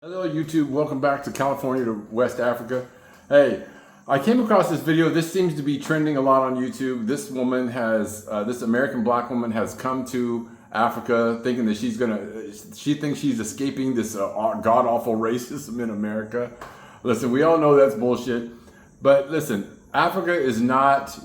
Hello YouTube, welcome back to California to West Africa. Hey, I came across this video. This seems to be trending a lot on YouTube. This woman has, this American black woman has come to Africa thinking that she thinks she's escaping this god-awful racism in America. Listen, we all know that's bullshit. But listen, Africa is not,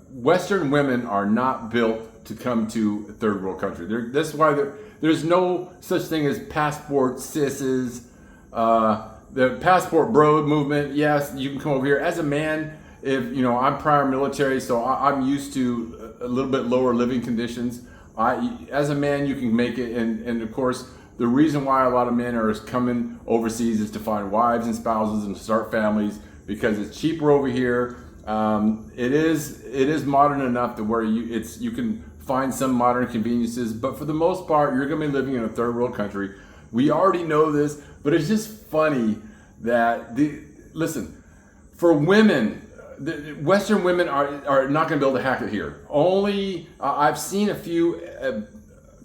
Western women are not built to come to a third world country. That's why there's no such thing as passport sisses. The passport bro movement, yes, you can come over here. As a man, if you know, I'm prior military, so I'm used to a little bit lower living conditions. As a man, you can make it, and of course, the reason why a lot of men are coming overseas is to find wives and spouses and to start families because it's cheaper over here. It is modern enough to where you can find some modern conveniences, but for the most part, you're going to be living in a third world country. We already know this, but it's just funny that listen, for women, Western women are not going to be able to hack it here. Only I've seen a few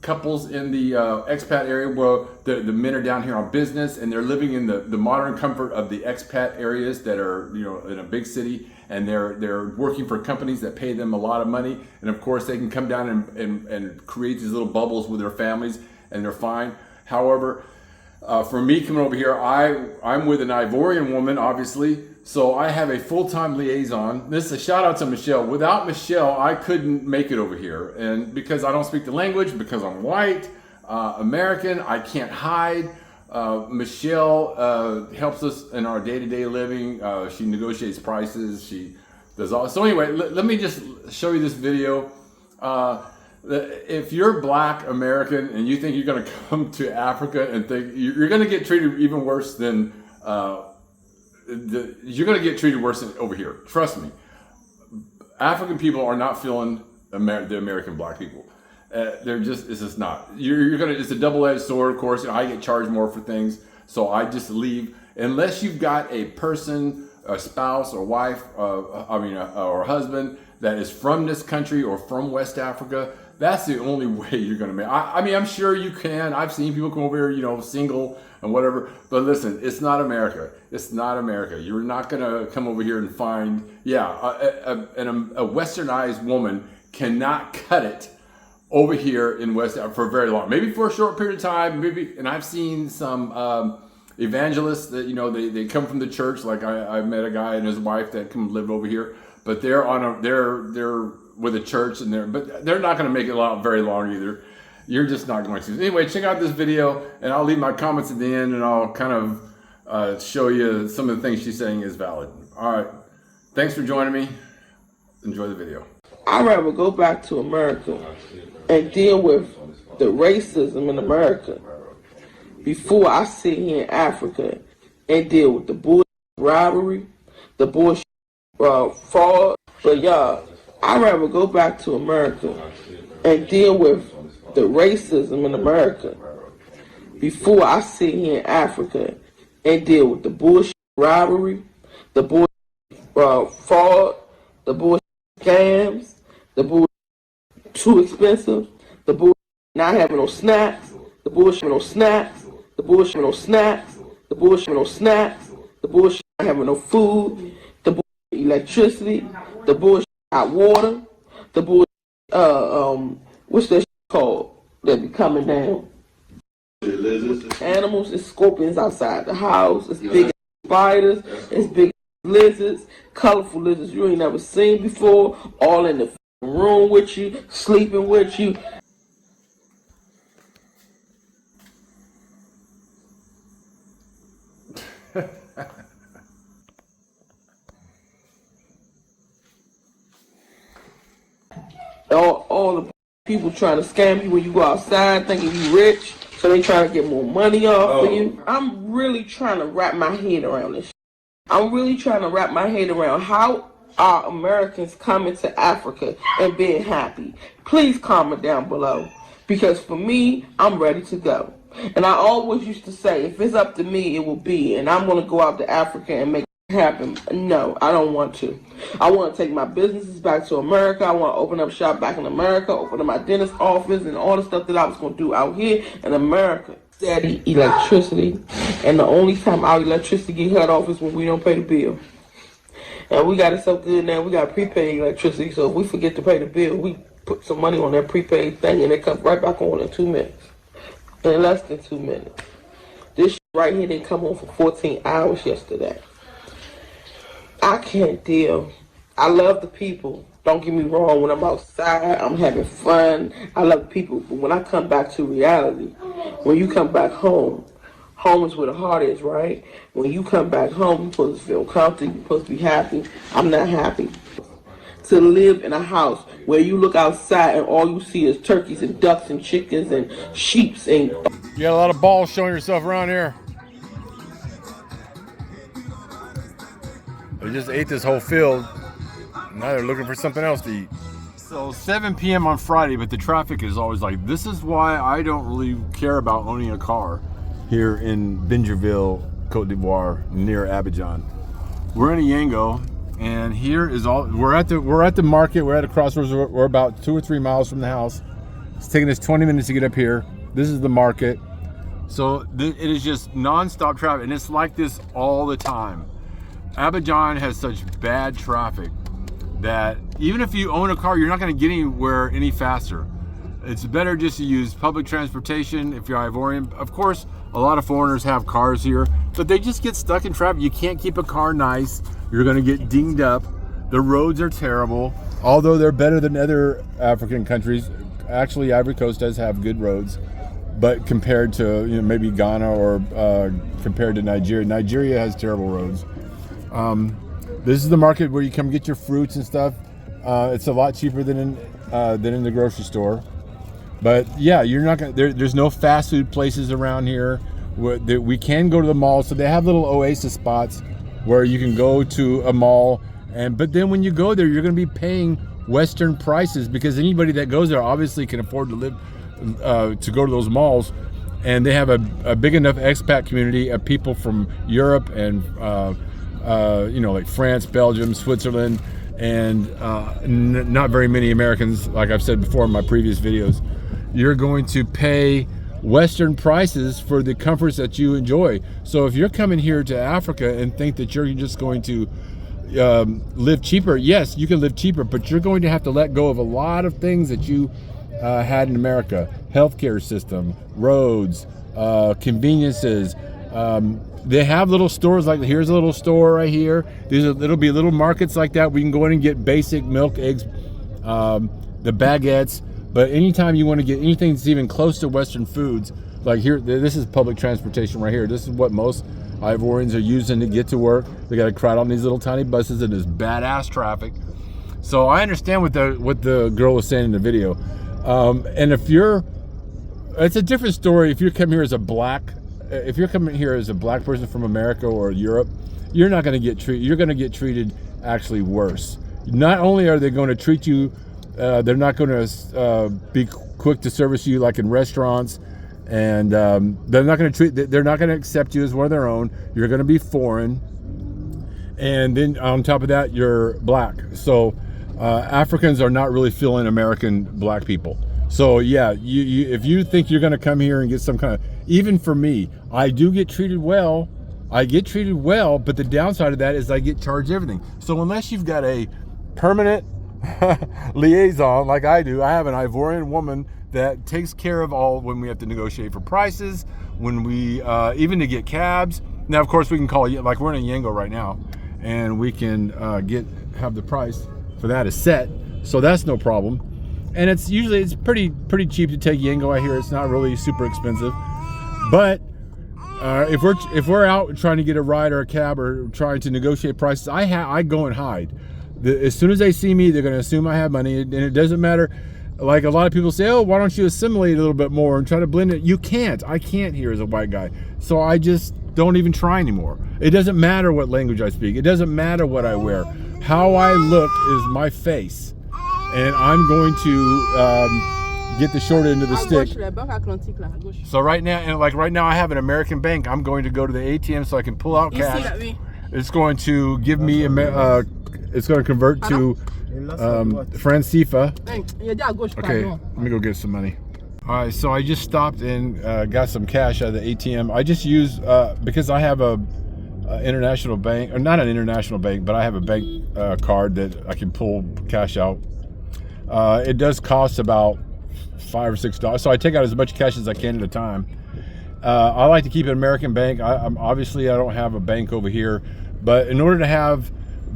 couples in the expat area where the men are down here on business and they're living in the modern comfort of the expat areas that are, you know, in a big city, and they're working for companies that pay them a lot of money, and of course they can come down and create these little bubbles with their families and they're fine. However, for me coming over here, I'm with an Ivorian woman, obviously, so I have a full-time liaison. This is a shout out to Michelle. Without Michelle, I couldn't make it over here, and because I don't speak the language, because I'm white, American, I can't hide. Michelle helps us in our day-to-day living. She negotiates prices. She does all. So anyway, let me just show you this video. If you're black American and you think you're going to come to Africa and think you're going to get treated even worse than you're going to get treated worse than over here. Trust me. African people are not feeling the American black people. It's just not. It's a double-edged sword, of course. I get charged more for things, so I just leave. Unless you've got a person, a spouse or wife, or husband that is from this country or from West Africa, that's the only way you're going to make. I mean, I'm sure you can. I've seen people come over here, you know, single and whatever. But listen, it's not America. It's not America. You're not going to come over here and find, a westernized woman cannot cut it over here in West Africa for very long. Maybe for a short period of time. Maybe, and I've seen some evangelists that, you know, they come from the church. Like I met a guy and his wife that come live over here, but they're with a church, but they're not going to make it very long either. You're just not going to. Anyway, check out this video, and I'll leave my comments at the end, and I'll kind of show you some of the things she's saying is valid. All right, thanks for joining me. Enjoy the video. I'd rather go back to America and deal with the racism in America before I sit here in Africa and deal with the bullshit robbery, the bullshit fraud. But y'all, I'd rather go back to America and deal with the racism in America before I sit here in Africa and deal with the bullshit robbery, the bullshit fraud, the bullshit scams, the bullshit too expensive, the bullshit not having no snacks, the bullshit no snacks, the bullshit no snacks, the bullshit no snacks, the bullshit not having no food, the bullshit electricity, the bullshit hot water, the bullshit what's that shit called that be coming down? Animals and scorpions outside the house. It's big spiders, it's big lizards, colorful lizards you ain't never seen before, all in the room with you, sleeping with you. all the people trying to scam you when you go outside thinking you rich, so they trying to get more money off of you. I'm really trying to wrap my head around this. I'm really trying to wrap my head around how are Americans coming to Africa and being happy. Please comment down below, because for me, I'm ready to go. And I always used to say, if it's up to me, it will be. And I'm going to go out to Africa and make it happen. No, I don't want to. I want to take my businesses back to America. I want to open up shop back in America, open up my dentist office and all the stuff that I was going to do out here in America. steady electricity, and the only time our electricity get cut off is when we don't pay the bill. And we got it so good now, we got prepaid electricity, so if we forget to pay the bill, we put some money on that prepaid thing and it comes right back on in 2 minutes. In less than 2 minutes. This right here didn't come on for 14 hours yesterday. I can't deal. I love the people. Don't get me wrong, when I'm outside, I'm having fun. I love the people. But when I come back to reality, when you come back home, home is where the heart is, right? When you come back home, you're supposed to feel comfortable, you're supposed to be happy. I'm not happy. To live in a house where you look outside and all you see is turkeys and ducks and chickens and sheeps and... You got a lot of balls showing yourself around here. They just ate this whole field. Now they're looking for something else to eat. So 7 p.m. on Friday, but the traffic is always like, this is why I don't really care about owning a car here in Bingerville, Cote d'Ivoire, near Abidjan. We're in Yango, and here is all, we're at the market, we're at a crossroads, we're about 2 or 3 miles from the house. It's taking us 20 minutes to get up here. This is the market. So it is just non-stop traffic, and it's like this all the time. Abidjan has such bad traffic that even if you own a car, you're not going to get anywhere any faster. It's better just to use public transportation if you're Ivorian. Of course, a lot of foreigners have cars here, but they just get stuck in traffic. You can't keep a car nice. You're going to get dinged up. The roads are terrible, although they're better than other African countries. Actually, Ivory Coast does have good roads, but compared to maybe Ghana or compared to Nigeria, Nigeria has terrible roads. This is the market where you come get your fruits and stuff. It's a lot cheaper than in the grocery store. But yeah, you're not gonna. There's no fast food places around here. We can go to the mall, so they have little oasis spots where you can go to a mall. But then when you go there, you're gonna be paying Western prices because anybody that goes there obviously can afford to live to go to those malls, and they have a big enough expat community of people from Europe and like France, Belgium, Switzerland, and not very many Americans, like I've said before in my previous videos. You're going to pay Western prices for the comforts that you enjoy. So if you're coming here to Africa and think that you're just going to live cheaper, yes, you can live cheaper, but you're going to have to let go of a lot of things that you had in America. Healthcare system, roads, conveniences. They have little stores like, here's a little store right here. It'll be little markets like that. We can go in and get basic milk, eggs, the baguettes. But anytime you want to get anything that's even close to Western foods, like here, this is public transportation right here. This is what most Ivorians are using to get to work. They got to crowd on these little tiny buses in this badass traffic. So I understand what the girl was saying in the video. And it's a different story if you come here as a black. If you're coming here as a black person from America or Europe, you're not going to get treated. You're going to get treated actually worse. Not only are they going to treat you, they're not going to be quick to service you like in restaurants, and they're not going to accept you as one of their own. You're going to be foreign, and then on top of that, you're black. So Africans are not really feeling American black people. So yeah, if you think you're going to come here and get some kind of, even for me, I do get treated well. I get treated well, but the downside of that is I get charged everything. So unless you've got a permanent liaison like I do, I have an Ivorian woman that takes care of all when we have to negotiate for prices, when we even to get cabs. Now, of course, we can call you, like we're in a Yango right now, and we can have the price for that is set, so that's no problem. And it's pretty cheap to take Yango. I hear it's not really super expensive, but if we're out trying to get a ride or a cab or trying to negotiate prices, I go and hide. As soon as they see me, they're going to assume I have money, and it doesn't matter. Like a lot of people say, oh, why don't you assimilate a little bit more and try to blend it? You can't. I can't here as a white guy. So I just don't even try anymore. It doesn't matter what language I speak. It doesn't matter what I wear. How I look is my face. And I'm going to get the short end of the stick. So right now I have an American bank. I'm going to go to the ATM so I can pull out cash. It's going to give me it's going to convert to franc CFA. Okay, let me go get some money. All right, so I just stopped and got some cash out of the ATM. I just use because I have a international bank, or not an international bank, but I have a bank card that I can pull cash out. It does cost about $5 or $6, so I take out as much cash as I can at a time. I like to keep an American bank. Obviously I don't have a bank over here, but in order to have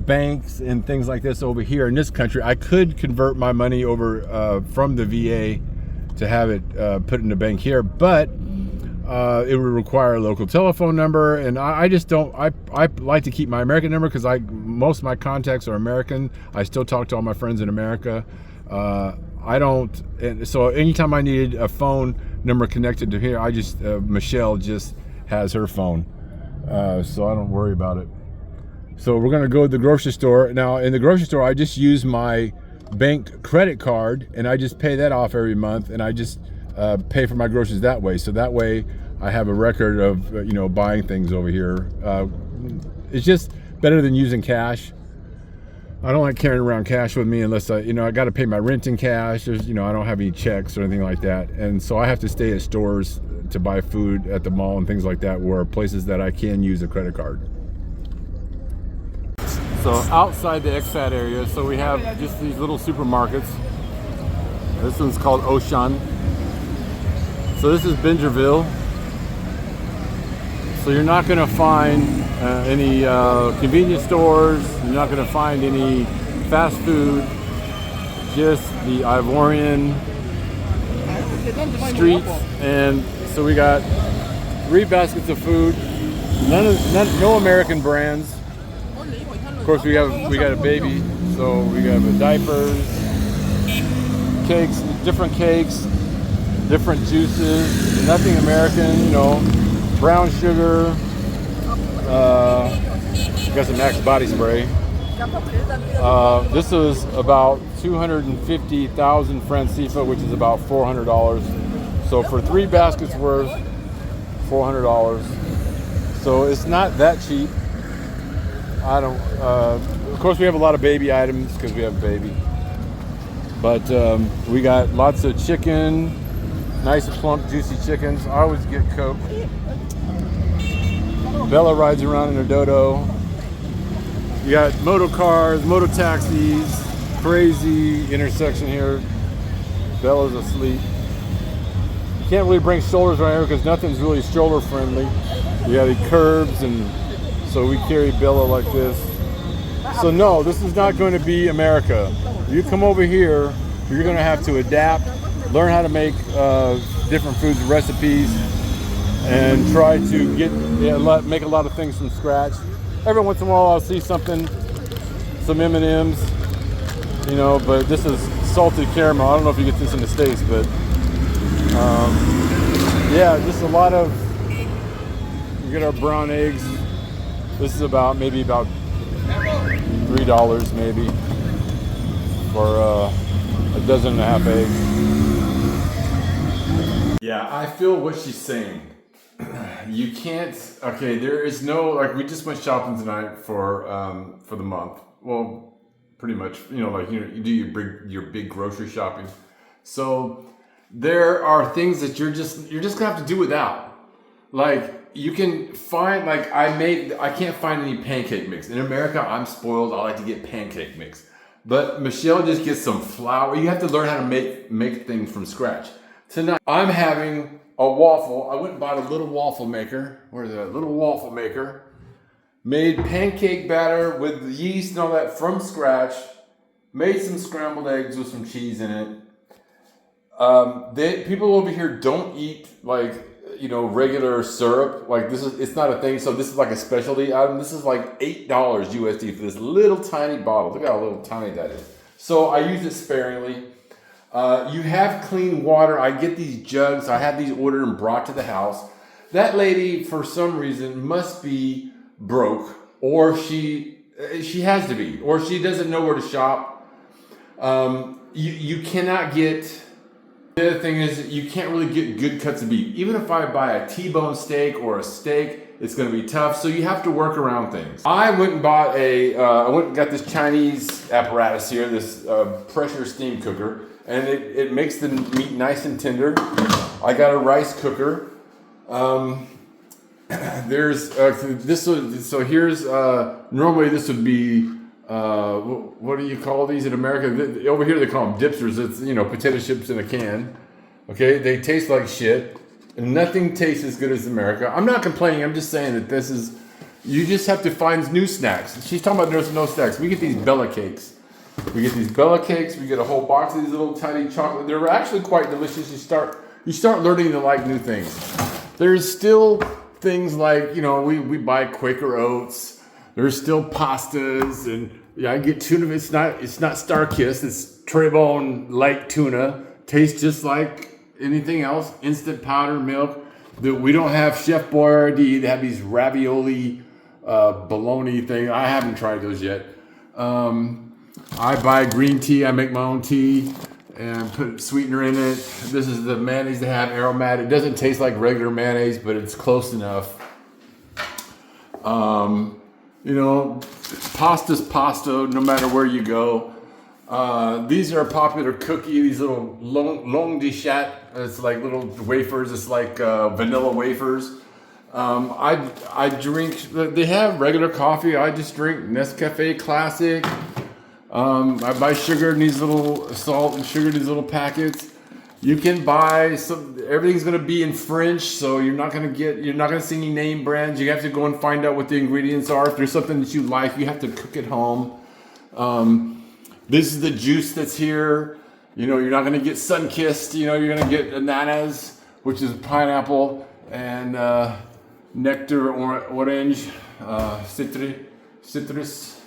banks and things like this over here in this country, I could convert my money over from the VA to have it put in the bank here, but it would require a local telephone number, and I just don't. I like to keep my American number because most of my contacts are American. I still talk to all my friends in America. I don't, and so anytime I needed a phone number connected to here, I just Michelle just has her phone, so I don't worry about it. So we're gonna go to the grocery store now. In the grocery store, I just use my bank credit card, and I just pay that off every month, and I just pay for my groceries that way. So that way I have a record of buying things over here. It's just better than using cash. I don't like carrying around cash with me unless I got to pay my rent in cash. There's, I don't have any checks or anything like that, and so I have to stay at stores to buy food at the mall and things like that, where places that I can use a credit card. So outside the expat area, so we have just these little supermarkets. This one's called Auchan. So this is Bingerville. So you're not going to find any convenience stores. You're not going to find any fast food. Just the Ivorian streets. And so we got 3 baskets of food. No American brands. Of course, we got a baby, so we got diapers, cakes, different juices, nothing American, brown sugar, got some Axe body spray. This is about 250,000 franc CFA, which is about $400. So for 3 baskets worth, $400. So it's not that cheap. Of course we have a lot of baby items because we have a baby. But we got lots of chicken, nice plump juicy chickens. I always get Coke. Bella rides around in her dodo. You got moto cars, moto taxis, crazy intersection here. Bella's asleep. You can't really bring strollers around here because nothing's really stroller friendly. You got the curbs, and so we carry Bella like this. So no, this is not going to be America. You come over here, you're going to have to adapt, learn how to make different foods and recipes, and try to make a lot of things from scratch. Every once in a while I'll see something, some M&Ms, but this is salted caramel. I don't know if you get this in the States, but yeah, just a lot of, we get our brown eggs. This is maybe about $3 maybe for a dozen and a half eggs. Yeah, I feel what she's saying. You can't. Okay, there is no, we just went shopping tonight for the month. Well, pretty much. You do your big grocery shopping. So there are things that you're just gonna have to do without. You can find, I can't find any pancake mix. In America, I'm spoiled. I like to get pancake mix. But Michelle just gets some flour. You have to learn how to make things from scratch. Tonight, I'm having a waffle. I went and bought a little waffle maker. Where's that? Little waffle maker. Made pancake batter with the yeast and all that from scratch. Made some scrambled eggs with some cheese in it. People over here don't eat regular syrup. It's not a thing. So this is like a specialty item. This is like $8 USD for this little tiny bottle. Look how little tiny that is. So I use it sparingly. You have clean water. I get these jugs. I have these ordered and brought to the house. That lady, for some reason, must be broke, or she has to be, or she doesn't know where to shop. You cannot get. The other thing is, you can't really get good cuts of beef. Even if I buy a T-bone steak or a steak, it's going to be tough. So you have to work around things. I went and bought I went and got this Chinese apparatus here, this pressure steam cooker. and it makes the meat nice and tender. I got a rice cooker. There's so here's normally this would be what do you call these in America? Over here they call them dipsters. It's potato chips in a can. Okay, they taste like shit, and nothing tastes as good as America. I'm not complaining. I'm just saying that this is. You just have to find new snacks. She's talking about there's no snacks. We get these Bella cakes. We get a whole box of these little tiny chocolate. They're actually quite delicious. You start learning to like new things. There's still things like we buy Quaker Oats. There's still pastas, and I get tuna. It's not StarKist. It's Trebon light tuna. Tastes just like anything else. Instant powder milk. We don't have Chef Boyardee. They have these ravioli bologna thing. I haven't tried those yet. I buy green tea. I make my own tea and put sweetener in it. This is the mayonnaise they have, aromatic. It doesn't taste like regular mayonnaise, but it's close enough. Pasta's pasta, no matter where you go. These are a popular cookie. These little long de chat. It's like little wafers. It's like vanilla wafers. I drink. They have regular coffee. I just drink Nescafe Classic. I buy sugar in these little salt and sugar in these little packets. You can buy some. Everything's gonna be in French, so you're not gonna see any name brands. You have to go and find out what the ingredients are. If there's something that you like, you have to cook at home. This is the juice that's here. You're not gonna get sun-kissed. You're gonna get ananas, which is pineapple, and nectar orange, citrus.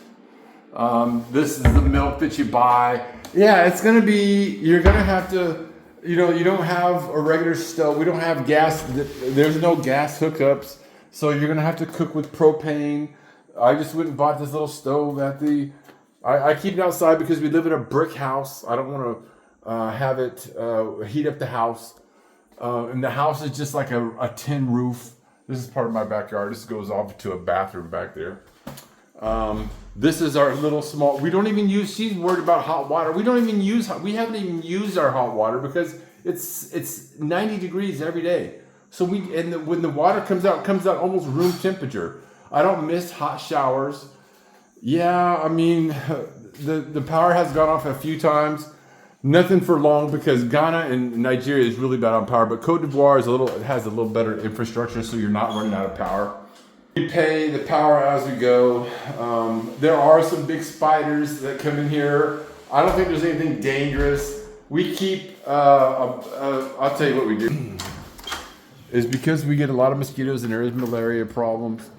This is the milk that you buy. Yeah, it's gonna be. You're gonna have to. You don't have a regular stove. We don't have gas. There's no gas hookups, so you're gonna have to cook with propane. I just went and bought this little stove at the. I keep it outside because we live in a brick house. I don't want to have it heat up the house. And the house is just like a tin roof. This is part of my backyard. This goes off to a bathroom back there. This is our little small. We don't even use. She's worried about hot water. We haven't even used our hot water because it's 90 degrees every day. So when the water comes out almost room temperature. I don't miss hot showers. Yeah, I mean, the power has gone off a few times. Nothing for long because Ghana and Nigeria is really bad on power, but Cote d'Ivoire has a little better infrastructure, so you're not running out of power. We pay the power as we go. There are some big spiders that come in here. I don't think there's anything dangerous. We keep. I'll tell you what we do. Is because we get a lot of mosquitoes and there is malaria problems.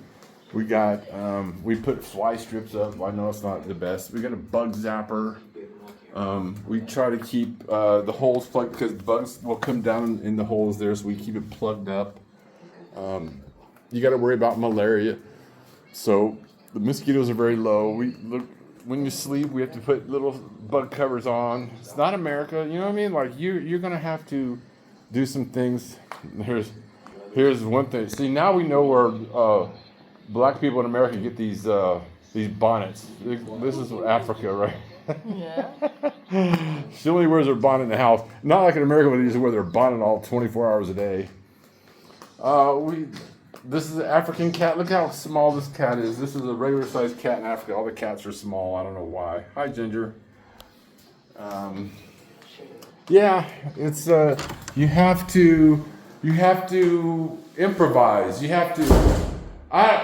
We put fly strips up. I know it's not the best. We got a bug zapper. We try to keep the holes plugged because bugs will come down in the holes there, so we keep it plugged up. You got to worry about malaria. So the mosquitoes are very low. When you sleep, we have to put little bug covers on. It's not America, you know what I mean? Like you're gonna have to do some things. Here's one thing. See, now we know where black people in America get these bonnets. This is Africa, right? Yeah. She only wears her bonnet in the house. Not like in America where they just wear their bonnet all 24 hours a day. This is an African cat. Look how small this cat is. This is a regular sized cat in Africa. All the cats are small. I don't know why. Hi, Ginger. Yeah, it's you have to improvise. You have to.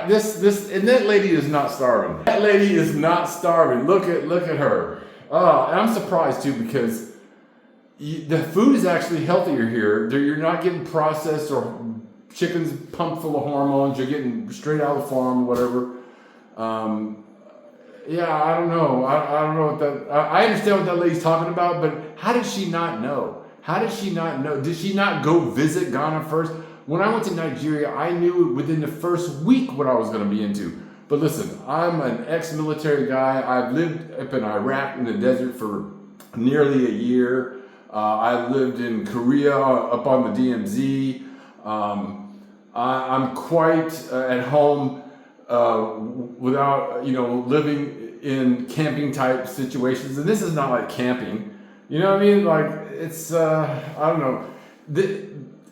This and that lady is not starving. That lady is not starving. Look at her. Oh, and I'm surprised too because the food is actually healthier here. You're not getting processed or chickens pumped full of hormones. You're getting straight out of the farm, whatever. Yeah, I don't know. I don't know what that. I understand what that lady's talking about, but how did she not know? How did she not know? Did she not go visit Ghana first? When I went to Nigeria, I knew within the first week what I was going to be into. But listen, I'm an ex-military guy. I've lived up in Iraq in the desert for nearly a year. I lived in Korea up on the DMZ. I'm quite at home without, living in camping type situations. And this is not like camping. You know what I mean? Like, it's, I don't know.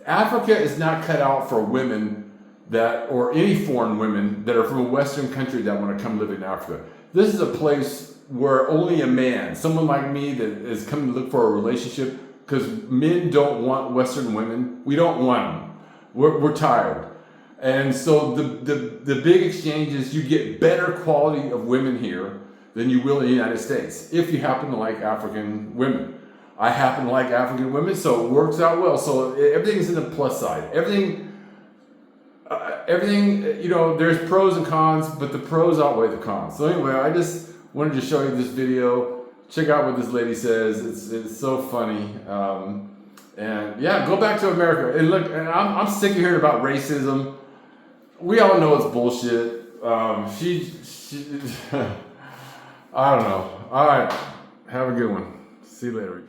Africa is not cut out for women that, or any foreign women that are from a Western country that want to come live in Africa. This is a place where only a man, someone like me that is coming to look for a relationship, because men don't want Western women. We don't want them. We're tired. And so the big exchange is you get better quality of women here than you will in the United States if you happen to like African women. I happen to like African women, so it works out well. So everything's in the plus side. Everything, you know, there's pros and cons, but the pros outweigh the cons. So anyway, I just wanted to show you this video. Check out what this lady says. It's so funny. And yeah, go back to America. And look, and I'm sick of hearing about racism. We all know it's bullshit. I don't know. All right, have a good one. See you later.